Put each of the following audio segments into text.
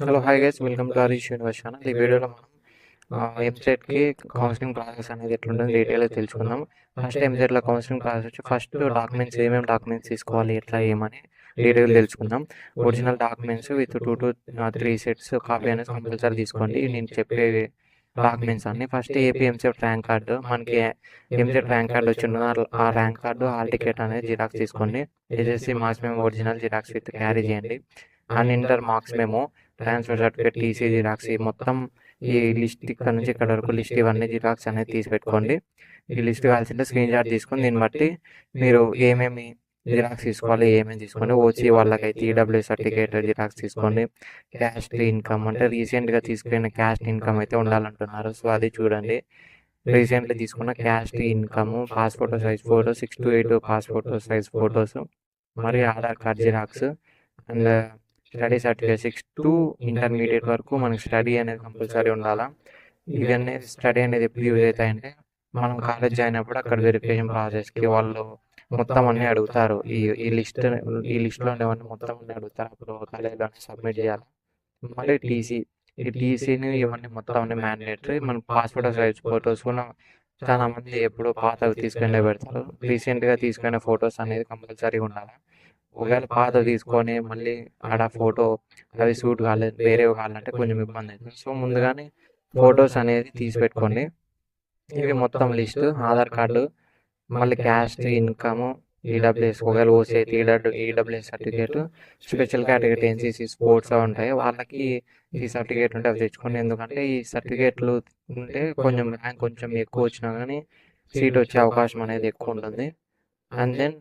Hello hi guys, welcome to Harish universe channel. ఈ వీడియోలో మనం ఎంసెట్కి కౌన్సిలింగ్ ప్రాసెస్ అనేది ఎట్లుంటుంది డీటెయిల్గా తెలుసుకుందాం. ఫస్ట్ ఎంసెట్లో కౌన్సిలింగ్ ప్రాసెస్ వచ్చి ఫస్ట్ డాక్యుమెంట్స్ ఏమేమి డాక్యుమెంట్స్ తీసుకోవాలి, ఎట్లా ఏమని డీటెయిల్ తెలుసుకుందాం. Original documents with 2 to 3 sets copy అనేది కంపల్సరీ తీసుకోండి. నేను చెప్పే డాక్యుమెంట్స్ అన్ని first AP EAMCET rank card, మనకి ఎంసెట్ ర్యాంక్ కార్డు వచ్చి ఉన్న ఆ ర్యాంక్ కార్డు, హాల్ టికెట్ అనేది జిరాక్స్ తీసుకోండి. ఎస్ఎస్సి మార్క్స్ మేము ఒరిజినల్ జిరాక్స్ విత్ క్యారీ చేయండి. అండ్ ఇంటర్ మార్క్స్ మేము, ట్రాన్స్ఫర్ సర్టిఫికేట్, టీసీ జిరాక్స్, మొత్తం ఈ లిస్ట్ ఇక్కడ నుంచి ఇక్కడ వరకు లిస్ట్ ఇవన్నీ జిరాక్స్ అనేది తీసి పెట్టుకోండి. ఈ లిస్ట్ కావాల్సింటే స్క్రీన్ షాట్ తీసుకొని దీన్ని బట్టి మీరు ఏమేమి జిరాక్స్ తీసుకోవాలి ఏమేమి తీసుకోండి. ఓసీ వాళ్ళకైతే ఈడబ్ల్యూ సర్టిఫికేట్ జిరాక్స్ తీసుకోండి. క్యాస్ట్ ఇన్కమ్ అంటే రీసెంట్గా తీసుకున్న క్యాస్ట్ ఇన్కమ్ అయితే ఉండాలంటున్నారు, సో అది చూడండి. రీసెంట్లీ తీసుకున్న caste income, passport size photo, 6 to 8 passport size photos, మరి Aadhaar card xerox, and study certificate 6 to intermediate వరకు మనకి స్టడీ అనేది కంపల్సరీ ఉండాలా. ఇవన్నీ స్టడీ అనేది ఎప్పుడు యూజ్ అవుతాయంటే మనం కాలేజ్ జాయిన్ అయినప్పుడు అక్కడ వెరిఫికేషన్ ప్రాసెస్కి వాళ్ళు మొత్తం అన్నీ అడుగుతారు. ఈ లిస్ట్లో ఉండేవన్నీ మొత్తం అన్నీ అడుగుతారు, అప్పుడు కాలేజ్లో సబ్మిట్ చేయాలి. మళ్ళీ ఈ టీసీని ఇవన్నీ మొత్తం అన్ని మ్యాండేటరీ. మన పాస్పోర్ట్ సైజ్ ఫొటోస్ కూడా చాలా మంది ఎప్పుడు పాతవి తీసుకునే పెడతారు. రీసెంట్గా తీసుకునే ఫొటోస్ అనేది కంపల్సరీగా ఉండాలి. ఒకవేళ పాత తీసుకొని మళ్ళీ ఆడ ఫోటో అవి సూట్ కాలేదు, వేరేవి కావాలంటే కొంచెం ఇబ్బంది అవుతుంది. సో ముందుగానే ఫొటోస్ అనేది తీసి పెట్టుకోండి. ఇవి మొత్తం లిస్టు, ఆధార్ కార్డు, మళ్ళీ క్యాస్ట్ ఇన్కమ్, ఈడబ్ల్యూఎస్, ఒకవేళ ఓసీ అయితే EWS certificate, special category NCC sports ఉంటాయి వాళ్ళకి ఈ సర్టిఫికేట్ ఉంటే అవి తెచ్చుకోండి. ఎందుకంటే ఈ సర్టిఫికేట్లు ఉంటే కొంచెం ర్యాంక్ కొంచెం ఎక్కువ వచ్చినా కానీ సీట్ వచ్చే అవకాశం అనేది ఎక్కువ ఉంటుంది. And then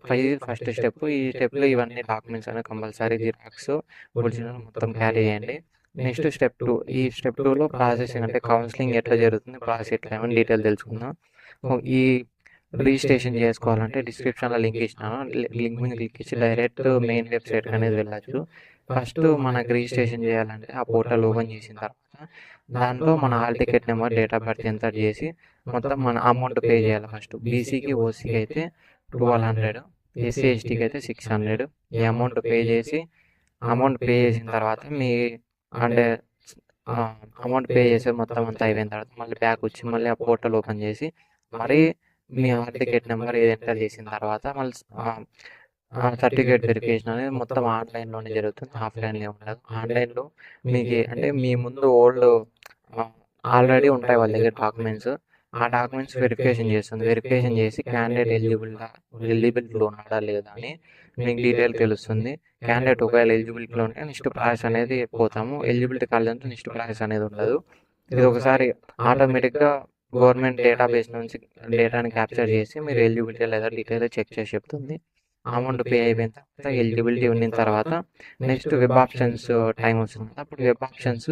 first step. ఈ స్టెప్లో ఇవన్నీ డాక్యుమెంట్స్ అనేవి కంపల్సరీ జిరాక్స్ ఒరిజినల్ మొత్తం క్యారీ చేయండి. Next step 2. ఈ స్టెప్ 2లో ప్రాసెసింగ్ అంటే కౌన్సిలింగ్ ఎట్లా జరుగుతుంది, ప్రాసెస్ ఎట్లా ఏమని డీటెయిల్ తెలుసుకుందాం. ఈ రిజిస్ట్రేషన్ చేసుకోవాలంటే డిస్క్రిప్షన్లో లింక్ ఇచ్చినాను, లింక్ మీద క్లిక్ ఇచ్చి డైరెక్ట్ మెయిన్ వెబ్సైట్ అనేది వెళ్ళచ్చు. ఫస్ట్ మనకు రిజిస్ట్రేషన్ చేయాలంటే ఆ పోర్టల్ ఓపెన్ చేసిన తర్వాత దాంట్లో మన hall ticket number, date of birth enter చేసి మొత్తం మన అమౌంట్ పే చేయాలి. ఫస్ట్ బీసీకి ఓసీకి అయితే 1200, ఎస్సీ ఎస్టీకి అయితే 600. ఈ అమౌంట్ పే చేసిన తర్వాత మీ అంటే అమౌంట్ పే చేసే మొత్తం అంతా అయిపోయిన తర్వాత మళ్ళీ బ్యాక్ వచ్చి మళ్ళీ ఆ పోర్టల్ ఓపెన్ చేసి మరి మీ హాల్ టికెట్ నెంబర్ ఏది ఎంటర్ చేసిన తర్వాత మళ్ళీ సర్టిఫికేట్ వెరిఫికేషన్ అనేది మొత్తం ఆన్లైన్లోనే జరుగుతుంది, ఆఫ్లైన్లో ఉండదు. ఆన్లైన్లో మీకు అంటే మీ ముందు ఆల్రెడీ ఉంటాయి వాళ్ళ దగ్గర డాక్యుమెంట్స్, ఆ డాక్యుమెంట్స్ వెరిఫికేషన్ చేసి క్యాండిడేట్ ఎలిజిబిలిటీలో ఉన్నాడా లేదా అని మీకు డీటెయిల్ తెలుస్తుంది. క్యాండిడేట్ ఒకవేళ ఎలిజిబిలిటీలో ఉంటే నెక్స్ట్ ప్రాసెస్ అనేది పోతాము, ఎలిజిబిలిటీ కాలేదంటే నెక్స్ట్ ప్రాసెస్ అనేది ఉండదు. ఇది ఒకసారి ఆటోమేటిక్గా గవర్నమెంట్ డేటాబేస్ నుంచి డేటాని క్యాప్చర్ చేసి మీరు ఎలిజిబిలిటీ లేదా డీటెయిల్ చెక్ చేసి చెప్తుంది. అమౌంట్ పే అయిపోయిన తర్వాత ఎలిజిబిలిటీ ఉన్న తర్వాత నెక్స్ట్ వెబ్ ఆప్షన్స్ టైం వస్తుంది. అప్పుడు వెబ్ ఆప్షన్స్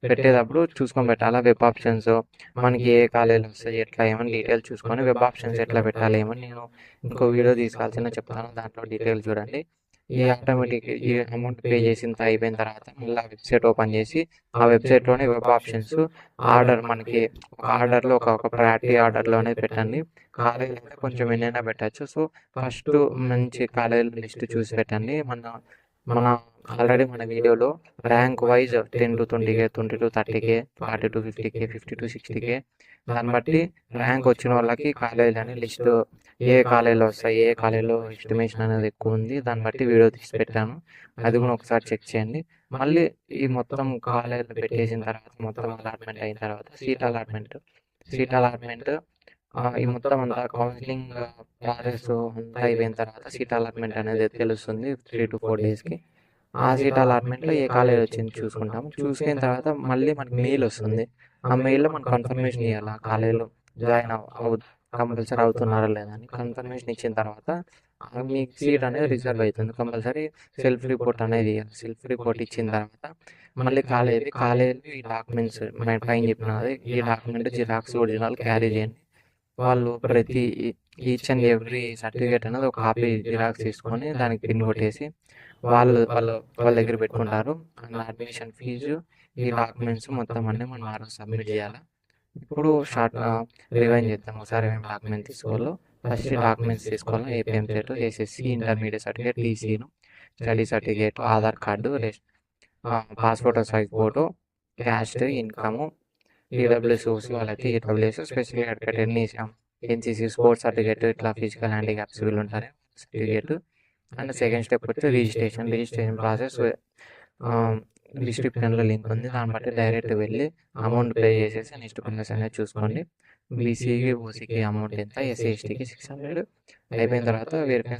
పెట్టేటప్పుడు చూసుకొని పెట్టాలా. వెబ్ ఆప్షన్స్ మనకి ఏ కాలేజీలు వస్తాయి ఎట్లా ఏమని డీటెయిల్ చూసుకొని వెబ్ ఆప్షన్స్ ఎట్లా పెట్టాలి ఏమని నేను ఇంకో వీడియో తీసుకోవాల్సిన చెప్తాను, దాంట్లో డీటెయిల్ చూడండి. ఈ ఆటోమేటిక్ ఈ అమౌంట్ పే చేసిన అయిపోయిన తర్వాత మళ్ళీ వెబ్సైట్ ఓపెన్ చేసి ఆ వెబ్సైట్లోనే వెబ్ ఆప్షన్స్ ఆర్డర్, మనకి ఒక ఆర్డర్లో ఒక ప్రయారిటీ ఆర్డర్లోనే పెట్టండి. కాలేజీలు అయితే కొంచెం ఎన్నైనా పెట్టచ్చు. సో ఫస్ట్ మంచి కాలేజీల లిస్ట్ చూసి పెట్టండి. మన ఆల్రెడీ మన వీడియోలో rank wise 10 to 20K, 20 to 30K, 40 to 50K, 50 to 60K, దాన్ని బట్టి ర్యాంక్ వచ్చిన వాళ్ళకి కాలేజీలు అని లిస్ట్ ఏ కాలేజీలో వస్తాయి, ఏ కాలేజీలో ఎస్టిమేషన్ అనేది ఎక్కువ ఉంది, దాన్ని బట్టి వీడియో తీసి పెట్టాను, అది కూడా ఒకసారి చెక్ చేయండి. మళ్ళీ ఈ మొత్తం కాలేజీలు పెట్టేసిన తర్వాత మొత్తం అలాట్మెంట్ అయిన తర్వాత సీట్ అలాట్మెంట్ ఈ మొత్తం అంతా కౌన్సిలింగ్ ప్రాసెస్ అంతా అయిపోయిన తర్వాత సీట్ అలాట్మెంట్ అనేది తెలుస్తుంది 3 to 4 డేస్కి. ఆ సీట్ అలాట్మెంట్లో ఏ కాలేజ్ వచ్చింది చూసుకుంటాము. చూసుకున్న తర్వాత మళ్ళీ మనకి మెయిల్ వస్తుంది. ఆ మెయిల్లో మనం కన్ఫర్మేషన్ ఇవ్వాలి, ఆ కాలేజీలో జాయిన్ కంపల్సరీ అవుతున్నారా లేదా అని. కన్ఫర్మేషన్ ఇచ్చిన తర్వాత మీకు సీట్ అనేది రిజర్వ్ అవుతుంది. కంపల్సరీ సెల్ఫ్ రిపోర్ట్ అనేది ఇవ్వాలి. సెల్ఫ్ రిపోర్ట్ ఇచ్చిన తర్వాత మళ్ళీ కాలేజీ ఈ డాక్యుమెంట్స్ పైన చెప్పినది, ఈ డాక్యుమెంట్ జిరాక్స్ ఒరిజినల్ క్యారీ చేయండి. వాళ్ళు ప్రతి ఈచ్ అండ్ ఎవ్రీ సర్టిఫికేట్ అనేది ఒక కాపీ జిరాక్స్ తీసుకొని దానికి పిన్ కొట్టేసి వాళ్ళ దగ్గర పెట్టుకుంటారు. అండ్ అడ్మిషన్ ఫీజు, ఈ డాక్యుమెంట్స్ మొత్తం అన్నీ మనం ఆ రోజు సబ్మిట్ చేయాలి. ఇప్పుడు రివైండ్ చేద్దాం ఒకసారి మేము డాక్యుమెంట్ తీసుకోవాలో. ఫస్ట్ డాక్యుమెంట్స్ తీసుకోవాలి, ఏపీఎం సెట్, ఎస్ఎస్సి, ఇంటర్మీడియట్ సర్టిఫికేట్, టీసీను, study certificate, Aadhaar card, passport size photo, caste, income, EWS OC వాళ్ళైతే EWS, special certificate NCC sports certificate, ఇట్లా ఫిజికల్ హ్యాండిక్యాప్స్ వీళ్ళు ఉంటారు సర్టిఫికేట్. అండ్ సెకండ్ స్టెప్ వచ్చి రిజిస్ట్రేషన్ ప్రాసెస్. డిస్క్రిప్షన్లో లింక్ ఉంది, దాన్ని బట్టి డైరెక్ట్ వెళ్ళి అమౌంట్ పే చేసేసి నెక్స్ట్ ప్రాసెస్ అనేది చూసుకోండి. బీసీకి ఓసీకి అమౌంట్ ఎంత, ఎస్సీ ఎస్టీకి 600 అయిపోయిన తర్వాత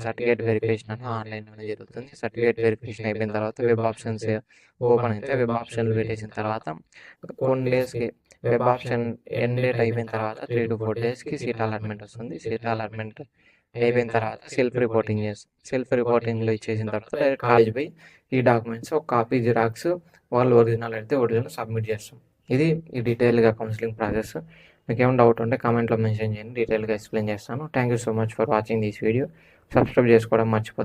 సర్టిఫికేట్ వెరిఫికేషన్ అనేది ఆన్లైన్లోనే జరుగుతుంది. సర్టిఫికేట్ వెరిఫికేషన్ అయిపోయిన తర్వాత వెబ్ ఆప్షన్స్ ఓపెన్ అయితే వెబ్ ఆప్షన్లు పెట్టేసిన తర్వాత కొన్ని డేస్కి వెబ్ ఆప్షన్ ఎండ్ డేట్ అయిపోయిన తర్వాత 3 to 4 డేస్కి సీట్ అలాట్మెంట్ వస్తుంది. సీట్ అలాట్మెంట్ అయిపోయిన తర్వాత సెల్ఫ్ రిపోర్టింగ్లో ఇచ్చేసిన తర్వాత డైరెక్ట్ కాలేజ్ పోయి ఈ డాక్యుమెంట్స్ ఒక కాపీ జిరాక్స్ వాళ్ళు ఒరిజినల్ అయితే ఒరిజినల్ సబ్మిట్ చేస్తాం. ఇది డీటెయిల్గా కౌన్సిలింగ్ ప్రాసెస్. మీకు ఏమైనా డౌట్ ఉంటే కామెంట్లో మెన్షన్ చేయండి, డీటెయిల్గా ఎక్స్ప్లెయిన్ చేస్తాను. Thank you so much for watching this video. Subscribe చేసుకోవడం మర్చిపోద్దు.